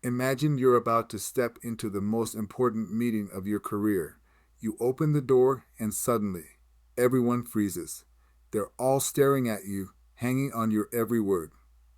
Imagine you're about to step into the most important meeting of your career. You open the door, and suddenly, everyone freezes. They're all staring at you, hanging on your every word.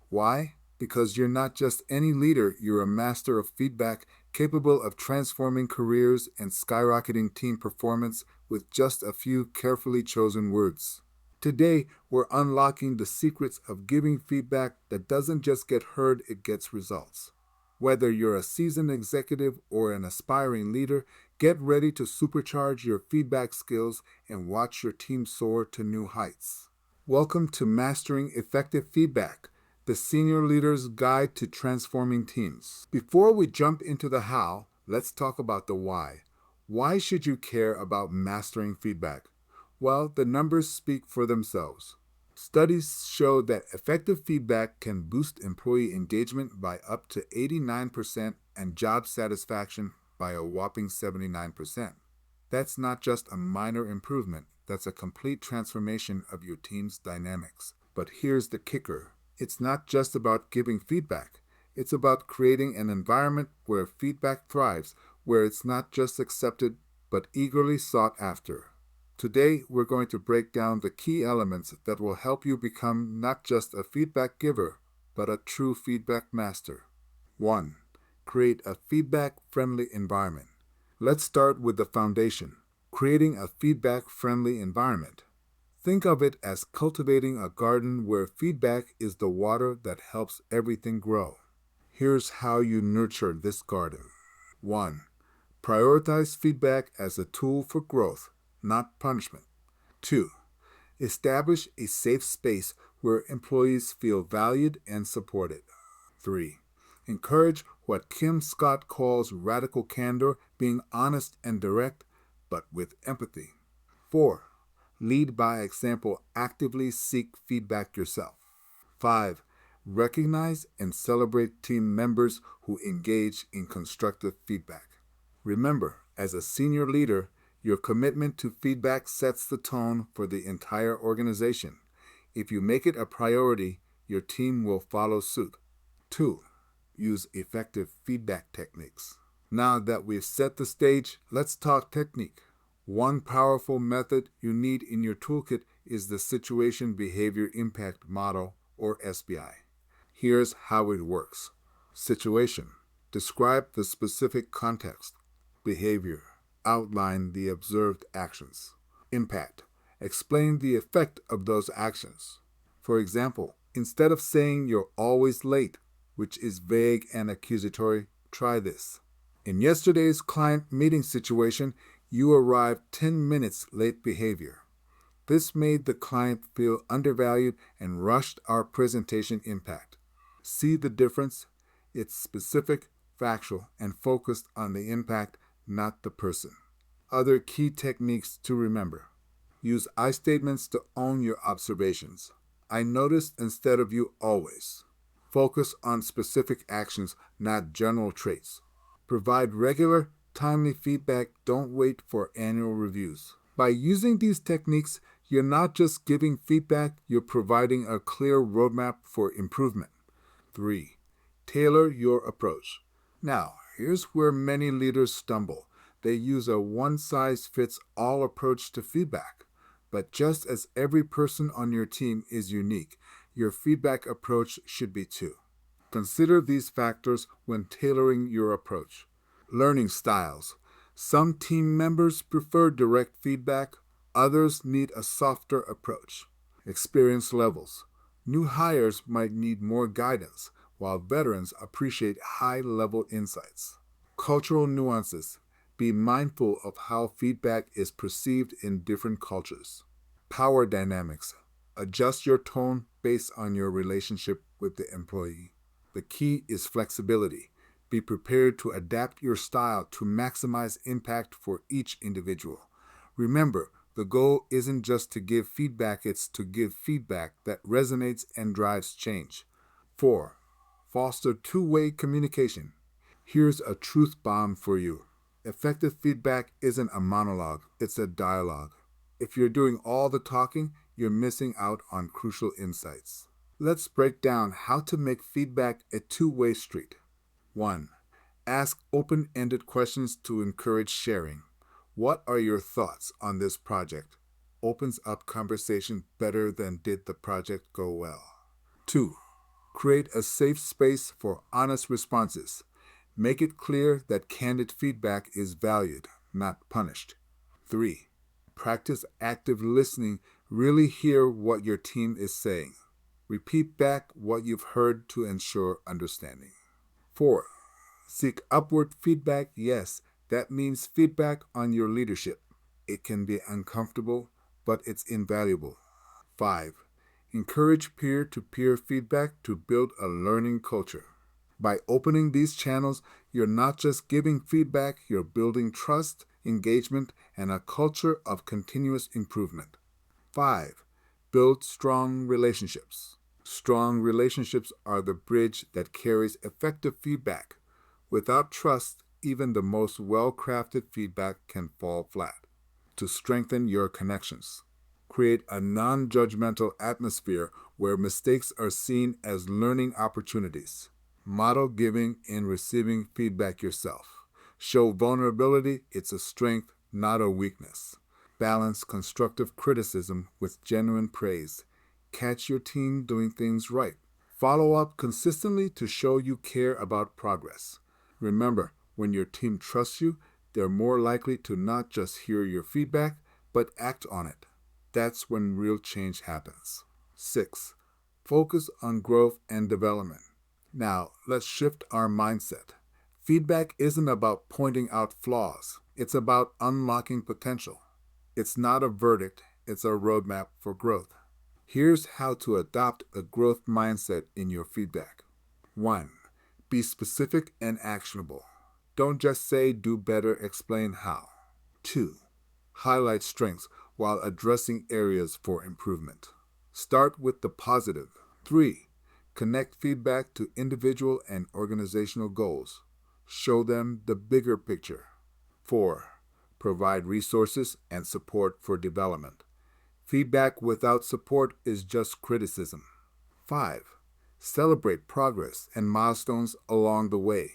Why? Because you're not just any leader, you're a master of feedback, capable of transforming careers and skyrocketing team performance with just a few carefully chosen words. Today, we're unlocking the secrets of giving feedback that doesn't just get heard, it gets results. Whether you're a seasoned executive or an aspiring leader, get ready to supercharge your feedback skills and watch your team soar to new heights. Welcome to Mastering Effective Feedback, the Senior Leader's Guide to Transforming Teams. Before we jump into the how, let's talk about the why. Why should you care about mastering feedback? Well, the numbers speak for themselves. Studies show that effective feedback can boost employee engagement by up to 89% and job satisfaction by a whopping 79%. That's not just a minor improvement, that's a complete transformation of your team's dynamics. But here's the kicker. It's not just about giving feedback. It's about creating an environment where feedback thrives, where it's not just accepted, but eagerly sought after. Today, we're going to break down the key elements that will help you become not just a feedback giver, but a true feedback master. 1. Create a feedback-friendly environment. Let's start with the foundation, creating a feedback-friendly environment. Think of it as cultivating a garden where feedback is the water that helps everything grow. Here's how you nurture this garden. 1. Prioritize feedback as a tool for growth, not punishment. 2. Establish a safe space where employees feel valued and supported. 3. Encourage what Kim Scott calls radical candor, being honest and direct, but with empathy. 4. Lead by example, actively seek feedback yourself. 5. Recognize and celebrate team members who engage in constructive feedback. Remember, as a senior leader, your commitment to feedback sets the tone for the entire organization. If you make it a priority, your team will follow suit. 2. Use effective feedback techniques. Now that we've set the stage, let's talk technique. One powerful method you need in your toolkit is the Situation Behavior Impact Model, or SBI. Here's how it works. Situation. Describe the specific context. Behavior. Outline the observed actions. Impact. Explain the effect of those actions. For example, instead of saying you're always late, which is vague and accusatory, try this. In yesterday's client meeting situation, you arrived 10 minutes late behavior. This made the client feel undervalued and rushed our presentation impact. See the difference? It's specific, factual, and focused on the impact, not the person. Other key techniques to remember. Use I statements to own your observations. I noticed instead of you always. Focus on specific actions, not general traits. Provide regular, timely feedback. Don't wait for annual reviews. By using these techniques, you're not just giving feedback, you're providing a clear roadmap for improvement. 3. Tailor your approach. Now, here's where many leaders stumble. They use a one-size-fits-all approach to feedback. But just as every person on your team is unique, your feedback approach should be too. Consider these factors when tailoring your approach. Learning styles. Some team members prefer direct feedback, others need a softer approach. Experience levels. New hires might need more guidance, while veterans appreciate high-level insights. Cultural nuances. Be mindful of how feedback is perceived in different cultures. Power dynamics. Adjust your tone based on your relationship with the employee. The key is flexibility. Be prepared to adapt your style to maximize impact for each individual. Remember, the goal isn't just to give feedback, it's to give feedback that resonates and drives change. 4. Foster two-way communication. Here's a truth bomb for you. Effective feedback isn't a monologue, it's a dialogue. If you're doing all the talking, you're missing out on crucial insights. Let's break down how to make feedback a two-way street. 1. Ask open-ended questions to encourage sharing. What are your thoughts on this project? Opens up conversation better than did the project go well. 2. Create a safe space for honest responses. Make it clear that candid feedback is valued, not punished. 3. Practice active listening. Really hear what your team is saying. Repeat back what you've heard to ensure understanding. 4. Seek upward feedback. Yes, that means feedback on your leadership. It can be uncomfortable, but it's invaluable. 5. Encourage peer to peer feedback to build a learning culture. By opening these channels, you're not just giving feedback, you're building trust, engagement, and a culture of continuous improvement. 5. Build strong relationships. Strong relationships are the bridge that carries effective feedback. Without trust, even the most well-crafted feedback can fall flat. To strengthen your connections, create a non-judgmental atmosphere where mistakes are seen as learning opportunities. Model giving and receiving feedback yourself. Show vulnerability, it's a strength, not a weakness. Balance constructive criticism with genuine praise. Catch your team doing things right. Follow up consistently to show you care about progress. Remember, when your team trusts you, they're more likely to not just hear your feedback, but act on it. That's when real change happens. 6. Focus on growth and development. Now, let's shift our mindset. Feedback isn't about pointing out flaws, it's about unlocking potential. It's not a verdict, it's a roadmap for growth. Here's how to adopt a growth mindset in your feedback. 1. Be specific and actionable. Don't just say do better, explain how. 2. Highlight strengths while addressing areas for improvement. Start with the positive. 3. Connect feedback to individual and organizational goals. Show them the bigger picture. 4. Provide resources and support for development. Feedback without support is just criticism. 5. Celebrate progress and milestones along the way.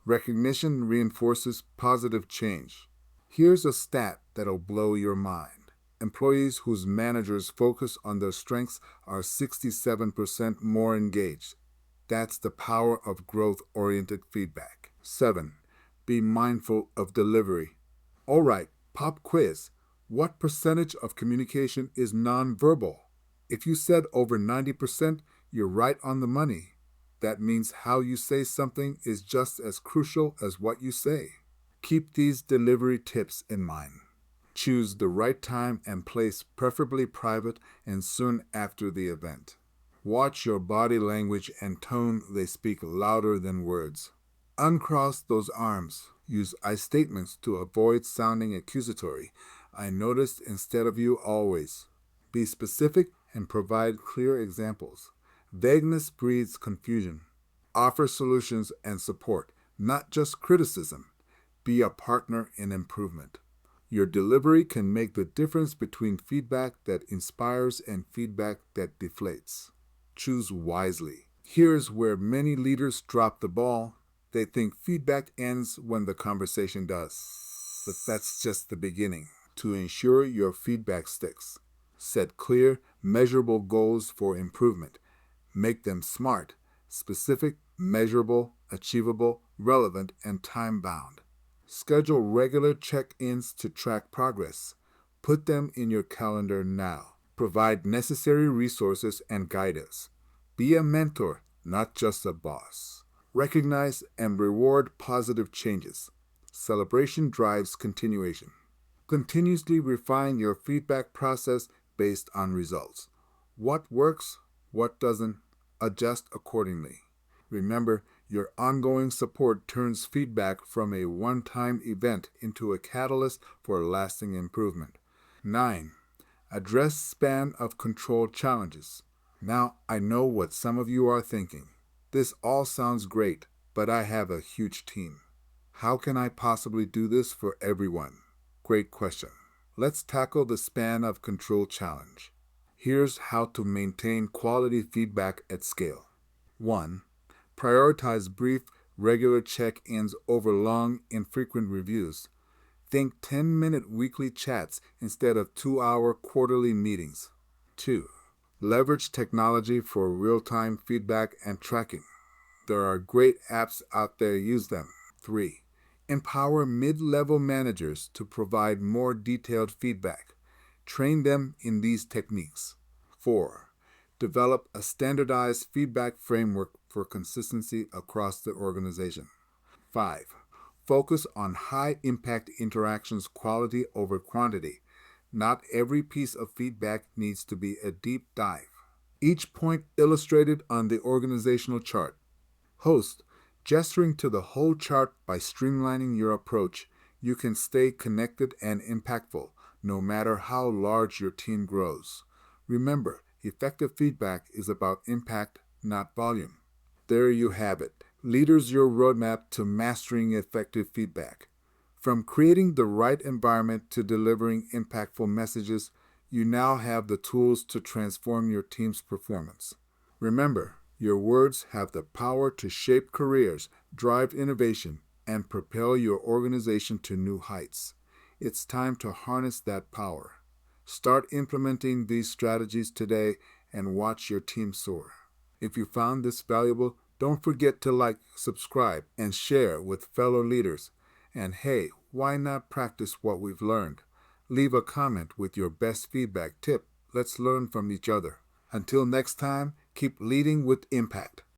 Recognition reinforces positive change. Here's a stat that'll blow your mind. Employees whose managers focus on their strengths are 67% more engaged. That's the power of growth-oriented feedback. 7. Be mindful of delivery. All right, pop quiz. What percentage of communication is nonverbal? If you said over 90%, you're right on the money. That means how you say something is just as crucial as what you say. Keep these delivery tips in mind. Choose the right time and place, preferably private and soon after the event. Watch your body language and tone, they speak louder than words. Uncross those arms. Use I statements to avoid sounding accusatory. I noticed instead of you always. Be specific and provide clear examples. Vagueness breeds confusion. Offer solutions and support, not just criticism. Be a partner in improvement. Your delivery can make the difference between feedback that inspires and feedback that deflates. Choose wisely. Here's where many leaders drop the ball. They think feedback ends when the conversation does. But that's just the beginning. To ensure your feedback sticks, set clear, measurable goals for improvement. Make them SMART, specific, measurable, achievable, relevant, and time-bound. Schedule regular check-ins to track progress. Put them in your calendar now. Provide necessary resources and guidance. Be a mentor, not just a boss. Recognize and reward positive changes. Celebration drives continuation. Continuously refine your feedback process based on results. What works, what doesn't, adjust accordingly. Remember, your ongoing support turns feedback from a one-time event into a catalyst for lasting improvement. 9. Address span of control challenges. Now, I know what some of you are thinking. This all sounds great, but I have a huge team. How can I possibly do this for everyone? Great question. Let's tackle the span of control challenge. Here's how to maintain quality feedback at scale. 1. Prioritize brief, regular check-ins over long, infrequent reviews. Think 10-minute weekly chats instead of 2-hour quarterly meetings. 2. Leverage technology for real-time feedback and tracking. There are great apps out there, use them. 3. Empower mid-level managers to provide more detailed feedback. Train them in these techniques. 4. Develop a standardized feedback framework for consistency across the organization. 5. Focus on high-impact interactions, quality over quantity. Not every piece of feedback needs to be a deep dive. Each point illustrated on the organizational chart. Host, gesturing to the whole chart by streamlining your approach, you can stay connected and impactful no matter how large your team grows. Remember, effective feedback is about impact, not volume. There you have it. Leaders, your roadmap to mastering effective feedback. From creating the right environment to delivering impactful messages, you now have the tools to transform your team's performance. Remember, your words have the power to shape careers, drive innovation, and propel your organization to new heights. It's time to harness that power. Start implementing these strategies today and watch your team soar. If you found this valuable, don't forget to like, subscribe, and share with fellow leaders. And hey, why not practice what we've learned? Leave a comment with your best feedback tip. Let's learn from each other. Until next time, keep leading with impact.